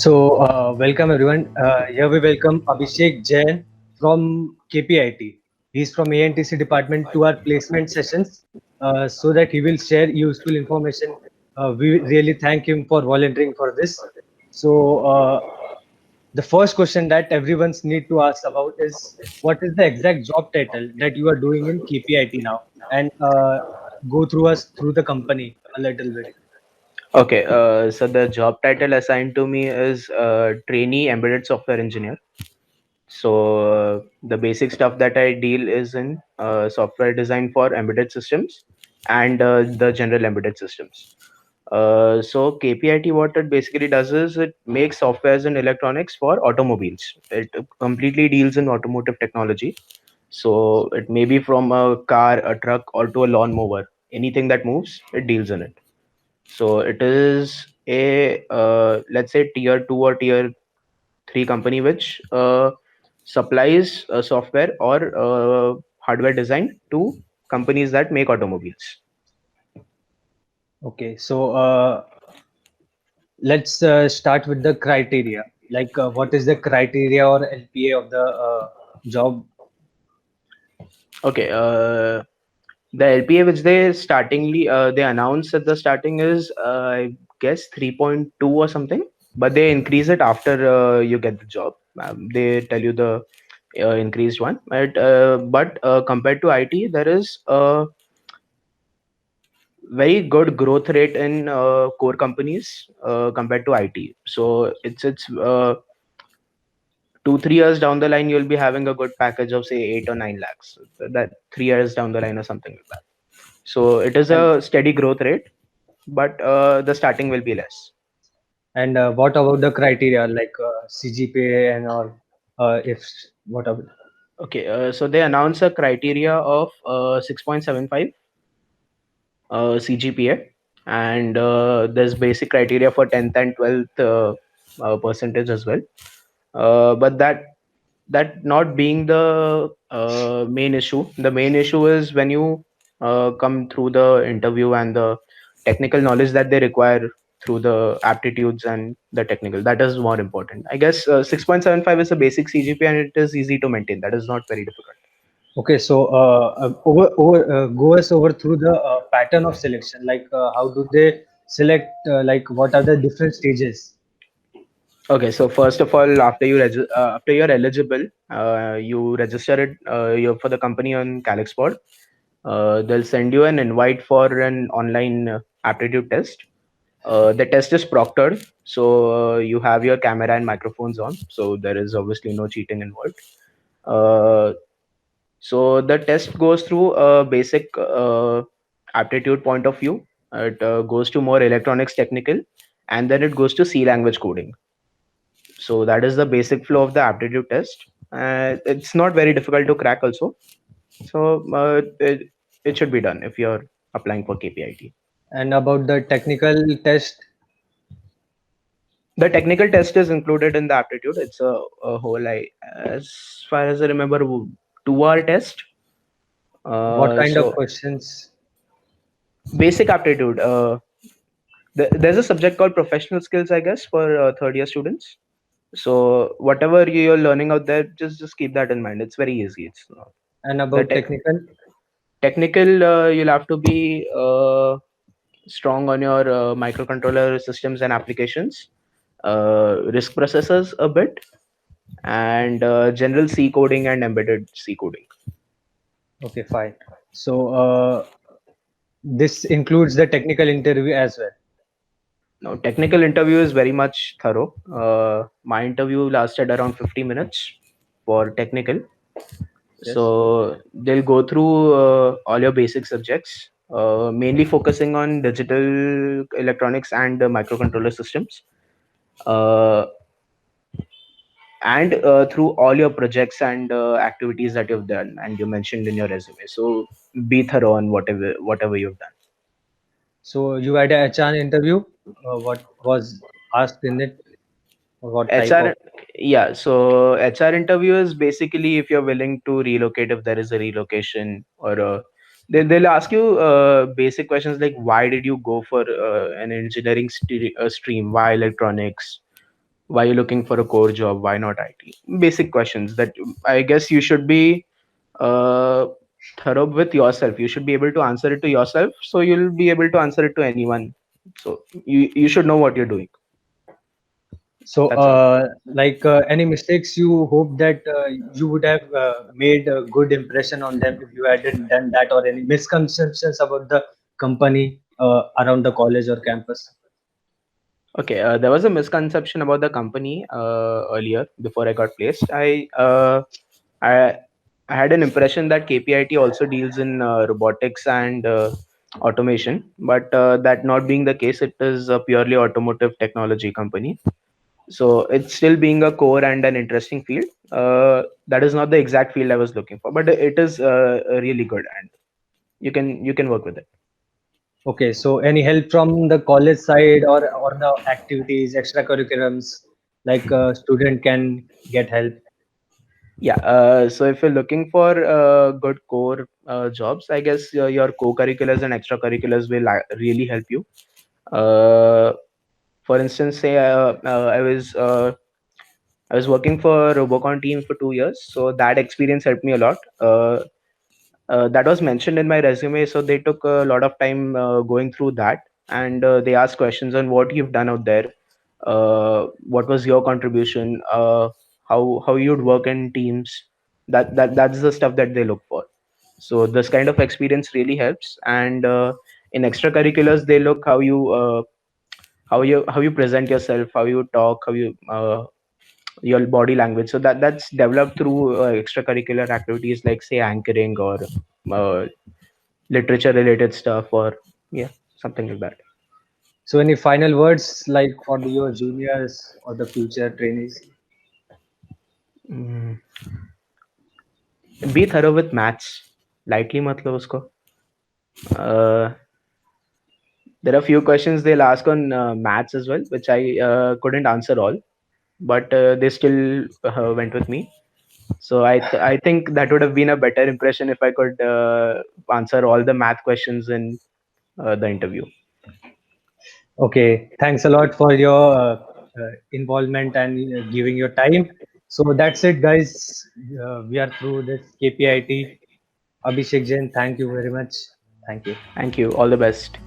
Welcome everyone. Here we welcome Abhishek Jain from KPIT. He's from ANTC department to our placement sessions so that he will share useful information. We really thank him for volunteering for this. So, the first question that everyone's need to ask about is what is the exact job title that you are doing in KPIT now? And go through us through the company a little bit. Okay, so the job title assigned to me is trainee embedded software engineer. So the basic stuff that I deal is in software design for embedded systems and the general embedded systems. So KPIT, what it basically does is it makes softwares and electronics for automobiles. It completely deals in automotive technology. So it may be from a car, a truck, or to a lawnmower. Anything that moves, it deals in it. So it is a let's say tier two or tier three company which supplies software or hardware design to companies that make automobiles. Okay, so let's start with the criteria. Like, what is the criteria or LPA of the job? Okay, the LPA which they announced at the starting is I guess 3.2 or something, but they increase it after you get the job. They tell you the increased one, but compared to IT, there is a very good growth rate in core companies compared to IT. So it's 2 3 years down the line you'll be having a good package of say 8 or 9 lakhs. That 3 years down the line or something like that. So it is And a steady growth rate, but the starting will be less. what about the criteria like CGPA and all? If what about? Okay, so they announce a criteria of 6.75 CGPA, and there's basic criteria for 10th and 12th percentage as well. But that not being the main issue. The main issue is when you come through the interview and the technical knowledge that they require through the aptitudes and the technical. That is more important. I guess 6.75 is a basic CGP and it is easy to maintain. That is not very difficult. Okay, so go us over through the pattern of selection. Like, how do they select? Like, what are the different stages? Okay, so first of all, after you're eligible, you register it you for the company on Calixpod. They'll send you an invite for an online aptitude test. The test is proctored, so you have your camera and microphones on, so there is obviously no cheating involved. Uh, so the test goes through a basic aptitude point of view. It goes to more electronics technical, and then it goes to C language coding. So that is the basic flow of the aptitude test. It's not very difficult to crack also. So it should be done if you're applying for KPIT. And about the technical test, The technical test is included in the aptitude. It's a whole, as far as I remember, 2 hour test. what kind of So questions? basic aptitude. There's a subject called professional skills, I guess, for third year students. So whatever you're learning out there, just keep that in mind. It's very easy. It's not And the about technical? technical. You'll have to be strong on your microcontroller systems and applications, risk processors a bit, and general C coding and embedded C coding. Okay, fine. So this includes the technical interview as well. Now, technical interview is very much thorough. My interview lasted around 50 minutes for technical. Yes. So they'll go through all your basic subjects, mainly focusing on digital electronics and microcontroller systems. Uh, and through all your projects and activities that you've done and you mentioned in your resume. So be thorough on whatever you've done. So you had a HR interview. What was asked in it? Or what type of? HR, yeah. So HR interview is basically if you're willing to relocate, if there is a relocation, or they'll ask you basic questions like why did you go for an engineering stream? Why electronics? why you looking for a core job, why not IT? Basic questions that I guess you should be uh, thorough with yourself. You should be able to answer it to yourself, so you'll be able to answer it to anyone. So you should know what you're doing. So, That's all. any mistakes you hope that you would have made a good impression on them if you hadn't done that, or any misconceptions about the company around the college or campus? Okay, there was a misconception about the company earlier before I got placed. I I had an impression that KPIT also deals in robotics and automation, but that not being the case, it is a purely automotive technology company. So it's still being a core and an interesting field. That is not the exact field I was looking for, but it is really good, and you can work with it. Okay, so any help from the college side, or the activities, extracurriculums, like a student can get help? Yeah. So if you're looking for good core jobs, I guess your co-curriculars and extracurriculars will really help you. Uh, for instance, say I was working for Robocon team for 2 years, so that experience helped me a lot. That was mentioned in my resume, so they took a lot of time going through that, and they asked questions on what you've done out there, what was your contribution, how you'd work in teams. That's the stuff that they look for. So this kind of experience really helps, and in extracurriculars, they look how you present yourself, how you talk, how you your body language. So that's developed through extracurricular activities like say anchoring or uh, literature related stuff, or yeah, something like that. So, any final words like for your juniors or the future trainees? Mm, be thorough with maths. Lightly mat lo usko. uh, there are few questions they'll ask on maths as well, which I couldn't answer all, but they still went with me. So I think that would have been a better impression if I could answer all the math questions in the interview. Okay, thanks a lot for your involvement and giving your time. So that's it, guys. We are through this KPIT. Abhishek Jain, thank you very much. Thank you. Thank you. All the best.